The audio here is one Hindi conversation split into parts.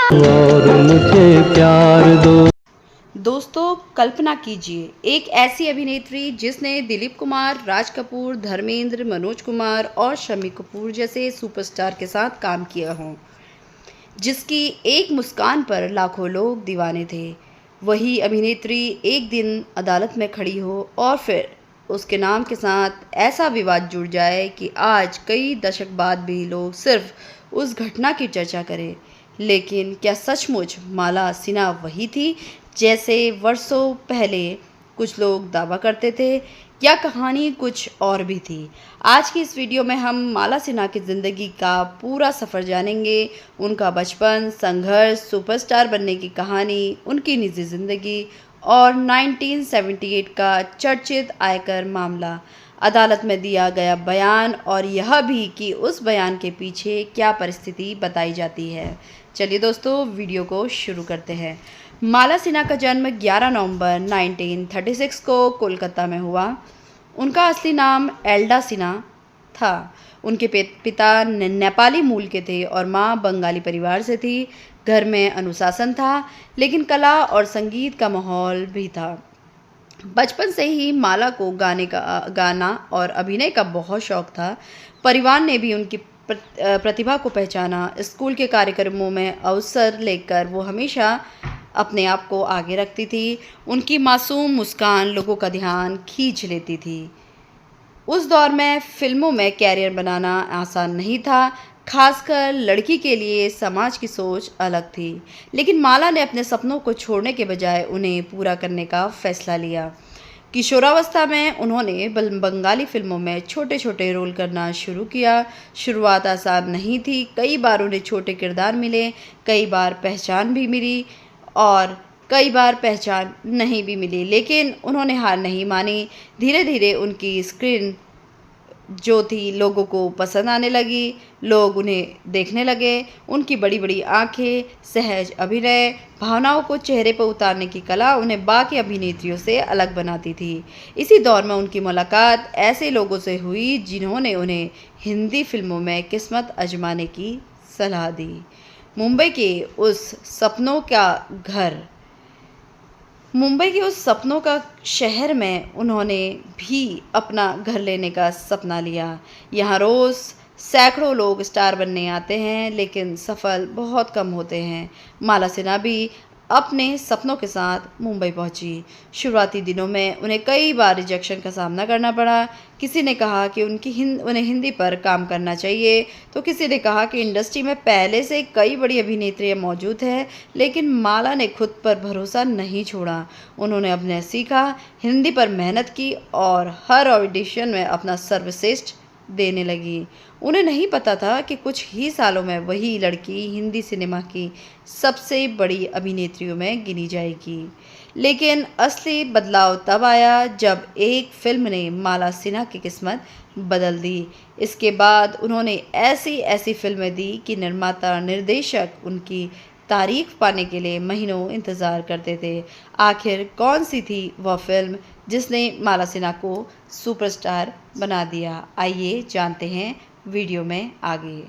और मुझे प्यार दो। दोस्तों, कल्पना कीजिए एक ऐसी अभिनेत्री जिसने दिलीप कुमार, राज कपूर, धर्मेंद्र, मनोज कुमार और शम्मी कपूर जैसे सुपरस्टार के साथ काम किया हो, जिसकी एक मुस्कान पर लाखों लोग दीवाने थे। वही अभिनेत्री एक दिन अदालत में खड़ी हो और फिर उसके नाम के साथ ऐसा विवाद जुड़ जाए कि आज कई दशक बाद भी लोग सिर्फ उस घटना की चर्चा करें। लेकिन क्या सचमुच माला सिन्हा वही थी जैसे वर्षों पहले कुछ लोग दावा करते थे, या कहानी कुछ और भी थी? आज की इस वीडियो में हम माला सिन्हा की ज़िंदगी का पूरा सफ़र जानेंगे। उनका बचपन, संघर्ष, सुपरस्टार बनने की कहानी, उनकी निजी ज़िंदगी और 1978 का चर्चित आयकर मामला, अदालत में दिया गया बयान और यह भी कि उस बयान के पीछे क्या परिस्थिति बताई जाती है। चलिए दोस्तों, वीडियो को शुरू करते हैं। माला सिन्हा का जन्म 11 नवंबर 1936 को कोलकाता में हुआ। उनका असली नाम एल्डा सिन्हा था। उनके पिता नेपाली मूल के थे और मां बंगाली परिवार से थी। घर में अनुशासन था, लेकिन कला और संगीत का माहौल भी था। बचपन से ही माला को गाना और अभिनय का बहुत शौक था। परिवार ने भी उनकी प्रतिभा को पहचाना। स्कूल के कार्यक्रमों में अवसर लेकर वो हमेशा अपने आप को आगे रखती थी। उनकी मासूम मुस्कान लोगों का ध्यान खींच लेती थी। उस दौर में फिल्मों में कैरियर बनाना आसान नहीं था, खासकर लड़की के लिए। समाज की सोच अलग थी, लेकिन माला ने अपने सपनों को छोड़ने के बजाय उन्हें पूरा करने का फैसला लिया। किशोरावस्था में उन्होंने बंगाली फिल्मों में छोटे छोटे रोल करना शुरू किया। शुरुआत आसान नहीं थी। कई बार उन्हें छोटे किरदार मिले, कई बार पहचान भी मिली और कई बार पहचान नहीं भी मिली, लेकिन उन्होंने हार नहीं मानी। धीरे धीरे उनकी स्क्रीन जो थी लोगों को पसंद आने लगी। लोग उन्हें देखने लगे। उनकी बड़ी बड़ी आंखें, सहज अभिनय, भावनाओं को चेहरे पर उतारने की कला उन्हें बाकी अभिनेत्रियों से अलग बनाती थी। इसी दौर में उनकी मुलाकात ऐसे लोगों से हुई जिन्होंने उन्हें हिंदी फिल्मों में किस्मत आजमाने की सलाह दी। मुंबई के उस सपनों का घर मुंबई के उस सपनों का शहर में उन्होंने भी अपना घर लेने का सपना लिया। यहाँ रोज़ सैकड़ों लोग स्टार बनने आते हैं, लेकिन सफल बहुत कम होते हैं। माला सिन्हा भी अपने सपनों के साथ मुंबई पहुंची। शुरुआती दिनों में उन्हें कई बार रिजेक्शन का सामना करना पड़ा। किसी ने कहा कि उन्हें हिंदी पर काम करना चाहिए, तो किसी ने कहा कि इंडस्ट्री में पहले से कई बड़ी अभिनेत्रियां मौजूद हैं। लेकिन माला ने खुद पर भरोसा नहीं छोड़ा। उन्होंने अभिनय सीखा, हिंदी पर मेहनत की और हर ऑडिशन में अपना सर्वश्रेष्ठ देने लगी। उन्हें नहीं पता था कि कुछ ही सालों में वही लड़की हिंदी सिनेमा की सबसे बड़ी अभिनेत्रियों में गिनी जाएगी। लेकिन असली बदलाव तब आया जब एक फिल्म ने माला सिन्हा की किस्मत बदल दी। इसके बाद उन्होंने ऐसी ऐसी फिल्में दी कि निर्माता, निर्देशक उनकी तारीफ पाने के लिए महीनों इंतज़ार करते थे। आखिर कौन सी थी वह फिल्म जिसने माला सिन्हा को सुपरस्टार बना दिया? आइए जानते हैं वीडियो में आगे।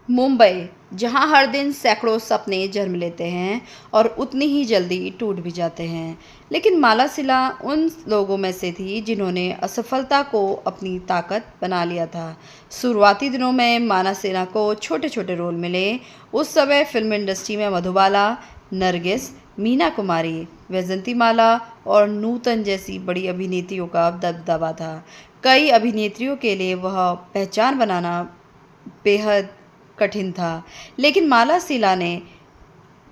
मुंबई, जहां हर दिन सैकड़ों सपने जन्म लेते हैं और उतनी ही जल्दी टूट भी जाते हैं, लेकिन माला सिन्हा उन लोगों में से थी जिन्होंने असफलता को अपनी ताकत बना लिया था। शुरुआती दिनों में माला सिन्हा को छोटे छोटे रोल मिले। उस समय फिल्म इंडस्ट्री में मधुबाला, नरगिस, मीना कुमारी, वैजंतीमाला और नूतन जैसी बड़ी अभिनेत्रियों का दबदबा था। कई अभिनेत्रियों के लिए वह पहचान बनाना बेहद कठिन था, लेकिन माला सिन्हा ने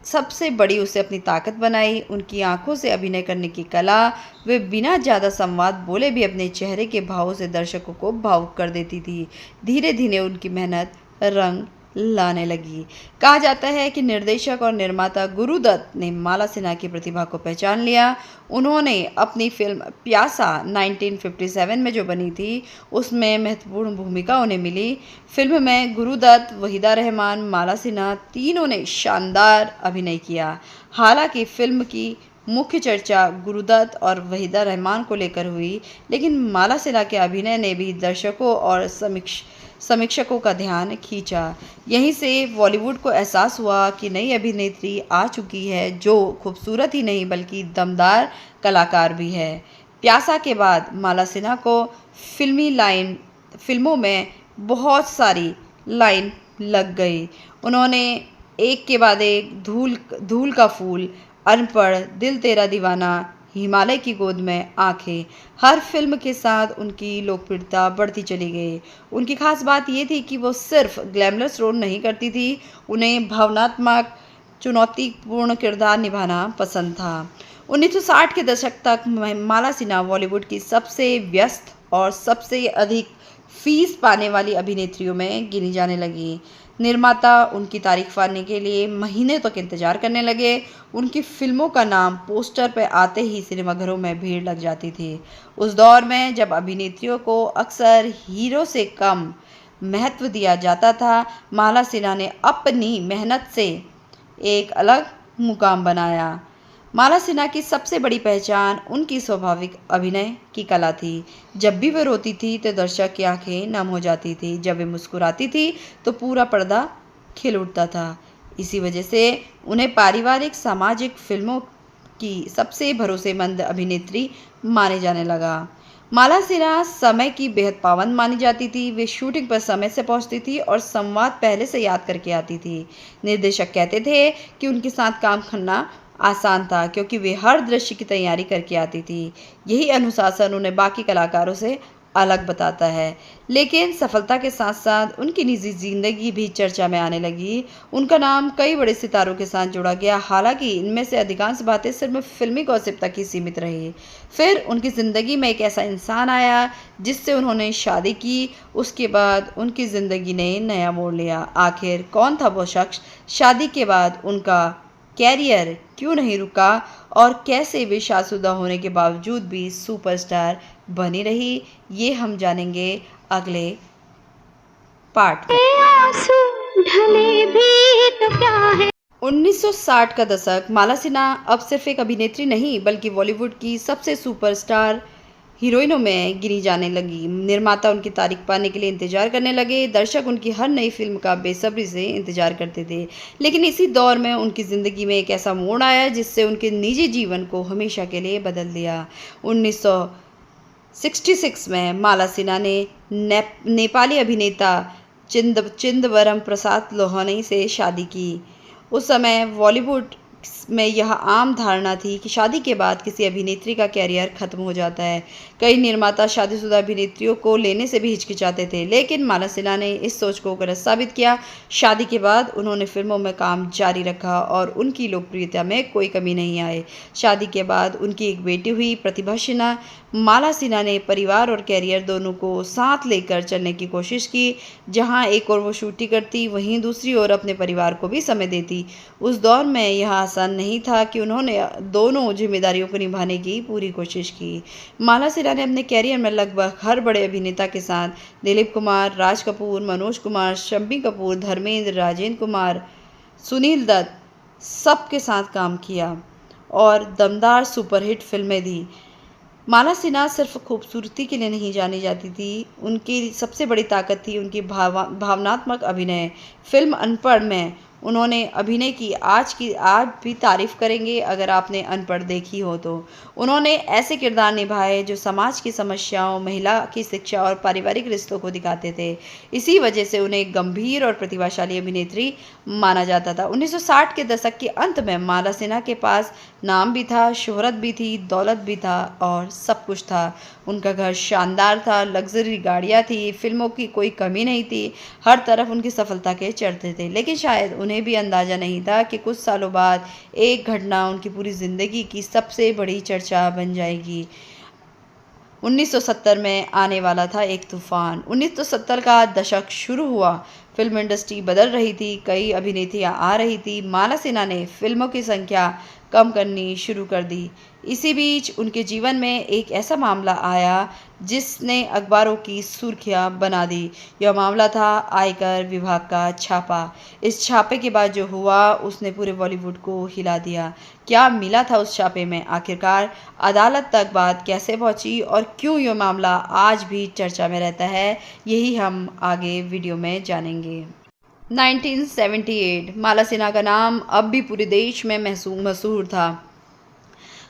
सबसे बड़ी उसे अपनी ताकत बनाई। उनकी आंखों से अभिनय करने की कला, वे बिना ज़्यादा संवाद बोले भी अपने चेहरे के भावों से दर्शकों को भावुक कर देती थी। धीरे धीरे उनकी मेहनत रंग लाने लगी। कहा जाता है कि निर्देशक और निर्माता गुरुदत्त ने माला सिन्हा की प्रतिभा को पहचान लिया। उन्होंने अपनी फिल्म प्यासा 1957 में जो बनी थी, उसमें महत्वपूर्ण भूमिका उन्हें मिली। फिल्म में गुरुदत्त, वहीदा रहमान, माला सिन्हा तीनों ने शानदार अभिनय किया। हालांकि फिल्म की मुख्य चर्चा गुरुदत्त और वहीदा रहमान को लेकर हुई, लेकिन माला सिन्हा के अभिनय ने भी दर्शकों और समीक्षकों का ध्यान खींचा। यहीं से बॉलीवुड को एहसास हुआ कि नई अभिनेत्री आ चुकी है जो खूबसूरत ही नहीं बल्कि दमदार कलाकार भी है। प्यासा के बाद माला सिन्हा को फिल्मों में बहुत सारी लाइन लग गई। उन्होंने एक के बाद एक धूल का फूल, अनपढ़, दिल तेरा दीवाना, हिमालय की गोद में आंखें, हर फिल्म के साथ उनकी लोकप्रियता बढ़ती चली गई। उनकी खास बात ये थी कि वो सिर्फ ग्लैमरस रोल नहीं करती थी, उन्हें भावनात्मक चुनौतीपूर्ण किरदार निभाना पसंद था। 1960 के दशक तक माला सिन्हा बॉलीवुड की सबसे व्यस्त और सबसे अधिक फीस पाने वाली अभिनेत्रियों में गिनी जाने लगी। निर्माता उनकी तारीफ पाने के लिए महीने तक इंतजार करने लगे। उनकी फिल्मों का नाम पोस्टर पर आते ही सिनेमाघरों में भीड़ लग जाती थी। उस दौर में जब अभिनेत्रियों को अक्सर हीरो से कम महत्व दिया जाता था, माला सिन्हा ने अपनी मेहनत से एक अलग मुकाम बनाया। माला सिन्हा की सबसे बड़ी पहचान उनकी स्वाभाविक अभिनय की कला थी। जब भी वे रोती थी तो दर्शक की आंखें नम हो जाती थी, जब वे मुस्कुराती थी तो पूरा पर्दा खिल उठता था। इसी वजह से उन्हें पारिवारिक सामाजिक फिल्मों की सबसे भरोसेमंद अभिनेत्री माने जाने लगा। माला सिन्हा समय की बेहद पाबंद मानी जाती थी। वे शूटिंग पर समय से पहुंचती थी और संवाद पहले से याद करके आती थी। निर्देशक कहते थे कि उनके साथ काम करना आसान था क्योंकि वे हर दृश्य की तैयारी करके आती थी। यही अनुशासन उन्हें बाकी कलाकारों से अलग बताता है। लेकिन सफलता के साथ साथ उनकी निजी जिंदगी भी चर्चा में आने लगी। उनका नाम कई बड़े सितारों के साथ जुड़ा गया, हालांकि इनमें से अधिकांश बातें सिर्फ फिल्मी गॉसिप तक ही सीमित रही। फिर उनकी ज़िंदगी में एक ऐसा इंसान आया जिससे उन्होंने शादी की। उसके बाद उनकी ज़िंदगी ने नया मोड़ लिया। आखिर कौन था वो शख्स? शादी के बाद उनका कैरियर क्यों नहीं रुका और कैसे वे शादीशुदा होने के बावजूद भी सुपरस्टार बनी रही, ये हम जानेंगे अगले पार्ट में। 1960 का दशक माला सिन्हा अब सिर्फ एक अभिनेत्री नहीं बल्कि बॉलीवुड की सबसे सुपरस्टार हीरोइनों में गिनी जाने लगी। निर्माता उनकी तारीफ पाने के लिए इंतजार करने लगे। दर्शक उनकी हर नई फिल्म का बेसब्री से इंतजार करते थे। लेकिन इसी दौर में उनकी ज़िंदगी में एक ऐसा मोड़ आया जिससे उनके निजी जीवन को हमेशा के लिए बदल दिया। 1966 में माला सिन्हा ने नेपाली अभिनेता चिदंबरम प्रसाद लोहानी से शादी की। उस समय बॉलीवुड में यह आम धारणा थी कि शादी के बाद किसी अभिनेत्री का कैरियर खत्म हो जाता है। कई निर्माता शादीशुदा अभिनेत्रियों को लेने से भी हिचकिचाते थे, लेकिन माला सिन्हा ने इस सोच को गलत साबित किया। शादी के बाद उन्होंने फिल्मों में काम जारी रखा और उनकी लोकप्रियता में कोई कमी नहीं आई। शादी के बाद उनकी एक बेटी हुई, प्रतिभा सिन्हा। माला सिन्हा ने परिवार और कैरियर दोनों को साथ लेकर चलने की कोशिश की। जहां एक ओर वो शूटिंग करती, वहीं दूसरी ओर अपने परिवार को भी समय देती। उस दौर में यह आसान नहीं था कि उन्होंने दोनों जिम्मेदारियों को निभाने की पूरी कोशिश की। माला सिन्हा ने अपने कैरियर में लगभग हर बड़े अभिनेता के साथ दिलीप कुमार, राज कपूर, मनोज कुमार, शम्मी कपूर, धर्मेंद्र, राजेंद्र कुमार, सुनील दत्त सबके साथ काम किया और दमदार सुपरहिट फिल्में दी। माला सिन्हा सिर्फ खूबसूरती के लिए नहीं जानी जाती थी, उनकी सबसे बड़ी ताकत थी उनकी भावनात्मक अभिनय। फिल्म अनपढ़ में उन्होंने अभिनय की आज भी तारीफ करेंगे अगर आपने अनपढ़ देखी हो तो। उन्होंने ऐसे किरदार निभाए जो समाज की समस्याओं, महिला की शिक्षा और पारिवारिक रिश्तों को दिखाते थे। इसी वजह से उन्हें एक गंभीर और प्रतिभाशाली अभिनेत्री माना जाता था। 1960 के दशक के अंत में माला सिन्हा के पास नाम भी था, शोहरत भी थी, दौलत भी था और सब कुछ था। उनका घर शानदार था, लग्जरी गाड़ियाँ थी, फिल्मों की कोई कमी नहीं थी, हर तरफ उनकी सफलता के चर्चे थे। लेकिन शायद उन्हें भी अंदाज़ा नहीं था कि कुछ सालों बाद एक घटना उनकी पूरी ज़िंदगी की सबसे बड़ी चर्चा बन जाएगी। 1970 में आने वाला था एक तूफान। 1970 का दशक शुरू हुआ, फिल्म इंडस्ट्री बदल रही थी, कई अभिनेत्रियां आ रही थी। माला सिन्हा ने फिल्मों की संख्या कम करनी शुरू कर दी। इसी बीच उनके जीवन में एक ऐसा मामला आया जिसने अखबारों की सुर्खियां बना दी। यह मामला था आयकर विभाग का छापा। इस छापे के बाद जो हुआ उसने पूरे बॉलीवुड को हिला दिया। क्या मिला था उस छापे में? आखिरकार अदालत तक बात कैसे पहुंची और क्यों यह मामला आज भी चर्चा में रहता है, यही हम आगे वीडियो में जानेंगे। 1978 माला सिन्हा का नाम अब भी पूरे देश में मशहूर था।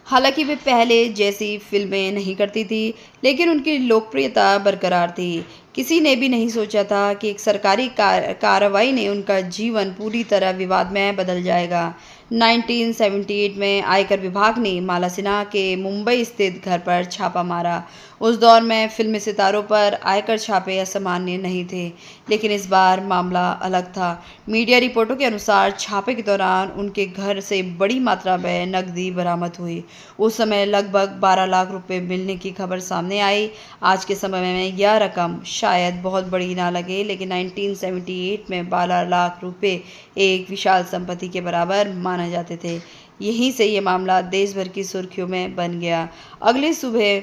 हालांकि वे पहले जैसी फिल्में नहीं करती थी, लेकिन उनकी लोकप्रियता बरकरार थी। किसी ने भी नहीं सोचा था कि एक सरकारी कार्रवाई ने उनका जीवन पूरी तरह विवाद में बदल जाएगा। 1978 में आयकर विभाग ने माला सिन्हा के मुंबई स्थित घर पर छापा मारा। उस दौर में फिल्मी सितारों पर आयकर छापे असामान्य नहीं थे, लेकिन इस बार मामला अलग था। मीडिया रिपोर्टों के अनुसार छापे के दौरान उनके घर से बड़ी मात्रा में नकदी बरामद हुई। उस समय लगभग 12 लाख रुपए मिलने की खबर सामने आई। आज के समय में यह रकम शायद बहुत बड़ी ना लगे, लेकिन 1978 में 12 लाख रुपए एक विशाल संपत्ति के बराबर माने जाते थे। यहीं से ये मामला देश भर की सुर्खियों में बन गया। अगली सुबह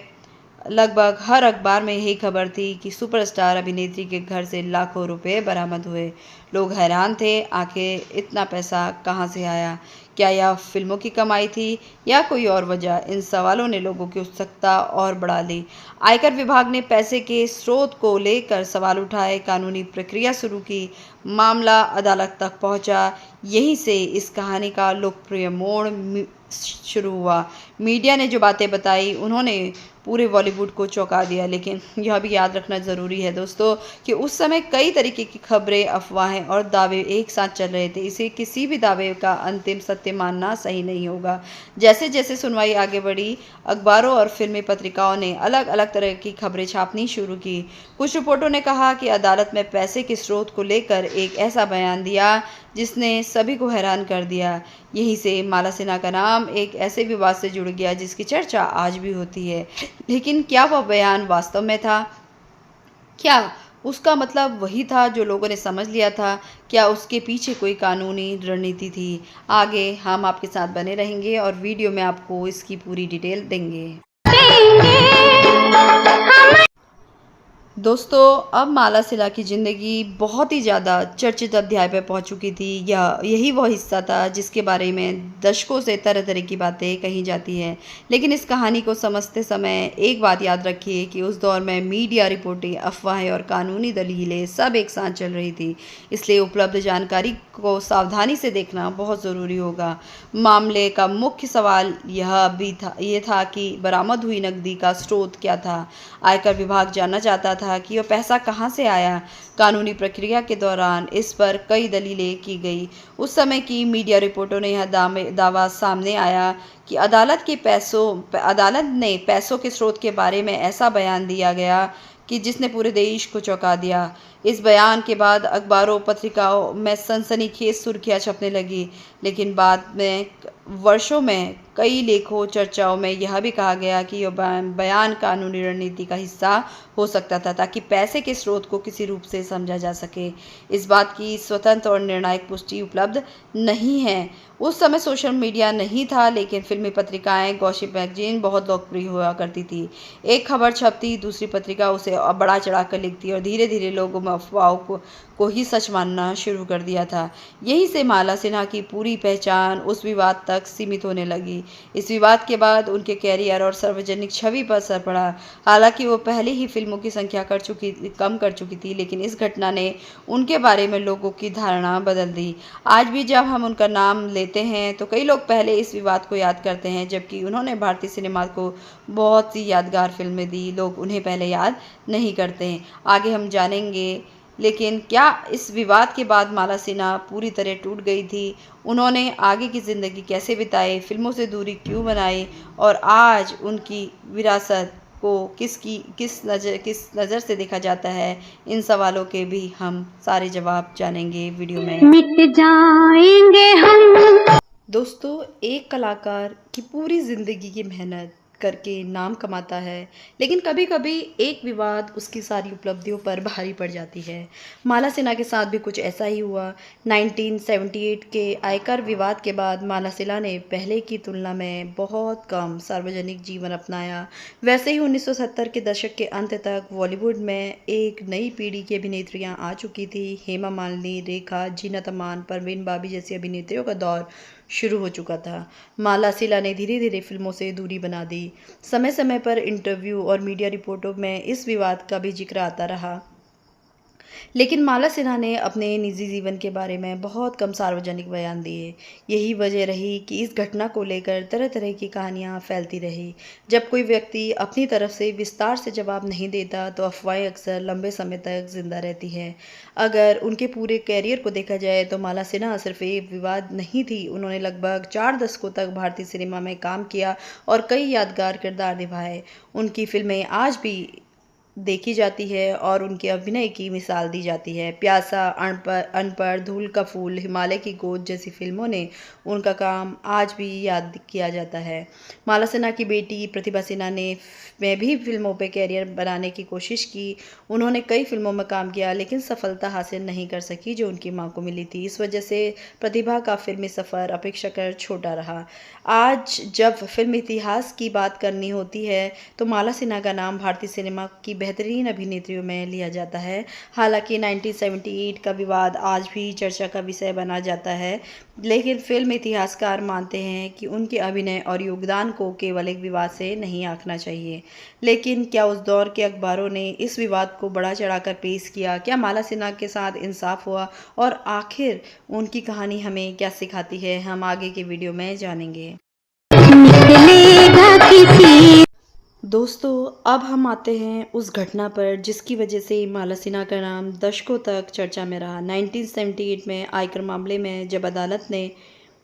लगभग हर अखबार में यही खबर थी कि सुपरस्टार अभिनेत्री के घर से लाखों रुपए बरामद हुए। लोग हैरान थे, आखिर इतना पैसा कहां से आया? क्या यह फिल्मों की कमाई थी या कोई और वजह? इन सवालों ने लोगों की उत्सुकता और बढ़ा दी। आयकर विभाग ने पैसे के स्रोत को लेकर सवाल उठाए, कानूनी प्रक्रिया शुरू की, मामला अदालत तक पहुंचा। यहीं से इस कहानी का लोकप्रिय मोड़ शुरू हुआ। मीडिया ने जो बातें बताई उन्होंने पूरे बॉलीवुड को चौंका दिया। लेकिन यह भी याद रखना ज़रूरी है दोस्तों कि उस समय कई तरीके की खबरें, अफवाहें और दावे एक साथ चल रहे थे। इसे किसी भी दावे का अंतिम सत्य मानना सही नहीं होगा। जैसे जैसे सुनवाई आगे बढ़ी, अखबारों और फिल्मी पत्रिकाओं ने अलग अलग तरह की खबरें छापनी शुरू की। कुछ रिपोर्टों ने कहा कि अदालत में पैसे के स्रोत को लेकर एक ऐसा बयान दिया जिसने सभी को हैरान कर दिया। यहीं से माला सिन्हा का नाम एक ऐसे विवाद से जुड़ गया जिसकी चर्चा आज भी होती है। लेकिन क्या वह बयान वास्तव में था? क्या उसका मतलब वही था जो लोगों ने समझ लिया था? क्या उसके पीछे कोई कानूनी रणनीति थी? आगे हम आपके साथ बने रहेंगे और वीडियो में आपको इसकी पूरी डिटेल देंगे। दोस्तों, अब माला सिन्हा की ज़िंदगी बहुत ही ज़्यादा चर्चित अध्याय पर पहुंच चुकी थी। यही वह हिस्सा था जिसके बारे में दशकों से तरह तरह की बातें कही जाती हैं। लेकिन इस कहानी को समझते समय एक बात याद रखिए कि उस दौर में मीडिया रिपोर्टें, अफवाहें और कानूनी दलीलें सब एक साथ चल रही थी। इसलिए उपलब्ध जानकारी को सावधानी से देखना बहुत ज़रूरी होगा। मामले का मुख्य सवाल ये था कि बरामद हुई नकदी का स्रोत क्या था। आयकर विभाग जानना चाहता था कि वह पैसा कहां से आया। कानूनी प्रक्रिया के दौरान इस पर कई दलीलें की गई। उस समय की मीडिया रिपोर्टों ने यह दावा सामने आया कि अदालत ने पैसों के स्रोत के बारे में ऐसा बयान दिया गया कि जिसने पूरे देश को चौंका दिया। इस बयान के बाद अखबारों, पत्रिकाओं में सनसनीखेज सुर्खियां छपने लगी। लेकिन बाद में वर्षों में कई लेखों, चर्चाओं में यह भी कहा गया कि यह बयान कानूनी रणनीति का हिस्सा हो सकता था ताकि पैसे के स्रोत को किसी रूप से समझा जा सके। इस बात की स्वतंत्र और निर्णायक पुष्टि उपलब्ध नहीं है। उस समय सोशल मीडिया नहीं था, लेकिन फिल्मी पत्रिकाएं, गॉसिप मैगजीन बहुत लोकप्रिय हुआ करती थी। एक खबर छपती, दूसरी पत्रिका उसे बड़ा चढ़ाकर लिखती और धीरे धीरे लोगों में अफवाहों को ही सच मानना शुरू कर दिया था। यहीं से माला सिन्हा की पूरी पहचान उस विवाद तक सीमित होने लगी। इस विवाद के बाद उनके कैरियर और सार्वजनिक छवि पर असर पड़ा। हालांकि वो पहले ही फिल्मों की संख्या कम कर चुकी थी, लेकिन इस घटना ने उनके बारे में लोगों की धारणा बदल दी। आज भी जब हम उनका नाम लेते हैं तो कई लोग पहले इस विवाद को याद करते हैं, जबकि उन्होंने भारतीय सिनेमा को बहुत सी यादगार फिल्में दी। लोग उन्हें पहले याद नहीं करते हैं। आगे हम जानेंगे। लेकिन क्या इस विवाद के बाद माला सिन्हा पूरी तरह टूट गई थी? उन्होंने आगे की ज़िंदगी कैसे बिताई, फिल्मों से दूरी क्यों बनाई और आज उनकी विरासत को किस नज़र से देखा जाता है? इन सवालों के भी हम सारे जवाब जानेंगे वीडियो में। मिट जाएंगे हम। दोस्तों, एक कलाकार की पूरी ज़िंदगी की मेहनत करके नाम कमाता है, लेकिन कभी-कभी एक विवाद उसकी सारी उपलब्धियों पर भारी पड़ जाती है। माला सिन्हा के साथ भी कुछ ऐसा ही हुआ। 1978 के आयकर विवाद के बाद माला सिन्हा ने पहले की तुलना में बहुत कम सार्वजनिक जीवन अपनाया। वैसे ही 1970 के दशक के अंत तक बॉलीवुड में एक नई पीढ़ी की अभिनेत्रियां आ चुकी थी। हेमा मालिनी, रेखा, जीनत अमान, परवीन बाबी जैसी अभिनेत्रियों का दौर शुरू हो चुका था। माला सिन्हा ने धीरे-धीरे फिल्मों से दूरी बना दी। समय-समय पर इंटरव्यू और मीडिया रिपोर्टों में इस विवाद का भी जिक्र आता रहा। लेकिन माला सिन्हा ने अपने निजी जीवन के बारे में बहुत कम सार्वजनिक बयान दिए। यही वजह रही कि इस घटना को लेकर तरह-तरह की कहानियां फैलती रही। जब कोई व्यक्ति अपनी तरफ से विस्तार से जवाब नहीं देता, तो अफवाहें अक्सर लंबे समय तक जिंदा रहती हैं। अगर उनके पूरे करियर को देखा जाए तो माला सिन्हा सिर्फ एक विवाद नहीं थी, उन्होंने लगभग 4 दशकों तक भारतीय सिनेमा में काम किया और कई यादगार किरदार निभाए। उनकी फिल्में आज भी देखी जाती है और उनके अभिनय की मिसाल दी जाती है। प्यासा, अनपढ़, धूल का फूल, हिमालय की गोद जैसी फिल्मों ने उनका काम आज भी याद किया जाता है। माला सिन्हा की बेटी प्रतिभा सिन्हा ने भी फिल्मों पे कैरियर बनाने की कोशिश की। उन्होंने कई फिल्मों में काम किया, लेकिन सफलता हासिल नहीं कर सकी जो उनकी मां को मिली थी। इस वजह से प्रतिभा का फिल्मी सफ़र अपेक्षाकृत छोटा रहा। आज जब फिल्म इतिहास की बात करनी होती है, तो माला सिन्हा का नाम भारतीय सिनेमा की बेहतरीन अभिनेत्रियों में लिया जाता है। हालांकि 1978 का विवाद आज भी चर्चा का विषय बना जाता है, लेकिन फिल्म इतिहासकार मानते हैं कि उनके अभिनय और योगदान को केवल एक विवाद से नहीं आंकना चाहिए। लेकिन क्या उस दौर के अखबारों ने इस विवाद को बढ़ा चढ़ाकर पेश किया? क्या माला सिन्हा के साथ इंसाफ हुआ? और आखिर उनकी कहानी हमें क्या सिखाती है, हम आगे के वीडियो में जानेंगे। दोस्तों, अब हम आते हैं उस घटना पर जिसकी वजह से माला सिन्हा का नाम दशकों तक चर्चा में रहा। 1978 में आयकर मामले में जब अदालत ने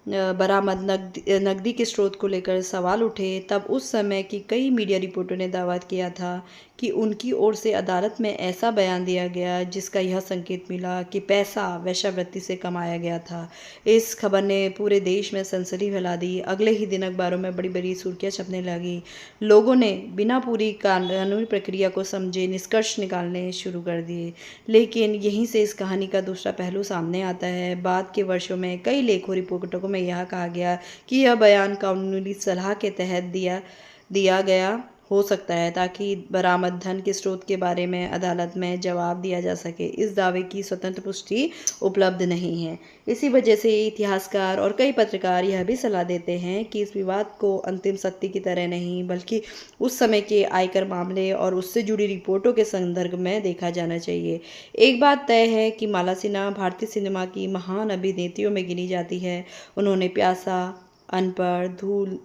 बरामद नकदी के स्रोत को लेकर सवाल उठे, तब उस समय की कई मीडिया रिपोर्टों ने दावा किया था कि उनकी ओर से अदालत में ऐसा बयान दिया गया जिसका यह संकेत मिला कि पैसा वेश्यावृत्ति से कमाया गया था। इस खबर ने पूरे देश में सनसनी फैला दी। अगले ही दिन अखबारों में बड़ी बड़ी सुर्खियां छपने लगी। लोगों ने बिना पूरी कानूनी प्रक्रिया को समझे निष्कर्ष निकालने शुरू कर दिए। लेकिन यहीं से इस कहानी का दूसरा पहलू सामने आता है। बाद के वर्षों में कई लेखों रिपोर्टों में यह कहा गया कि यह बयान कानूनी सलाह के तहत दिया गया हो सकता है, ताकि बरामद धन के स्रोत के बारे में अदालत में जवाब दिया जा सके। इस दावे की स्वतंत्र पुष्टि उपलब्ध नहीं है। इसी वजह से इतिहासकार और कई पत्रकार यह भी सलाह देते हैं कि इस विवाद को अंतिम सत्य की तरह नहीं, बल्कि उस समय के आयकर मामले और उससे जुड़ी रिपोर्टों के संदर्भ में देखा जाना चाहिए। एक बात तय है कि माला सिन्हा भारतीय सिनेमा की महान अभिनेत्रियों में गिनी जाती है। उन्होंने प्यासा, अनपढ़, धूल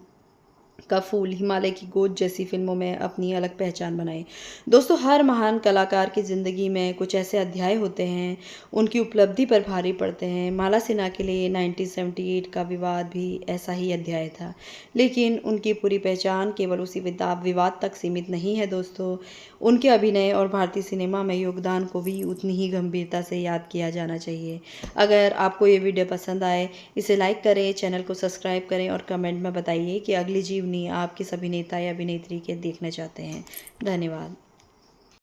का फूल, हिमालय की गोद जैसी फिल्मों में अपनी अलग पहचान बनाई। दोस्तों, हर महान कलाकार की ज़िंदगी में कुछ ऐसे अध्याय होते हैं, उनकी उपलब्धि पर भारी पड़ते हैं। माला सिन्हा के लिए 1978 का विवाद भी ऐसा ही अध्याय था, लेकिन उनकी पूरी पहचान केवल उसी विवाद तक सीमित नहीं है। दोस्तों, उनके अभिनय और भारतीय सिनेमा में योगदान को भी उतनी ही गंभीरता से याद किया जाना चाहिए। अगर आपको ये वीडियो पसंद आए, इसे लाइक करें, चैनल को सब्सक्राइब करें और कमेंट में बताइए कि अगली जीवनी आप किस अभिनेता या अभिनेत्री के देखना चाहते हैं। धन्यवाद।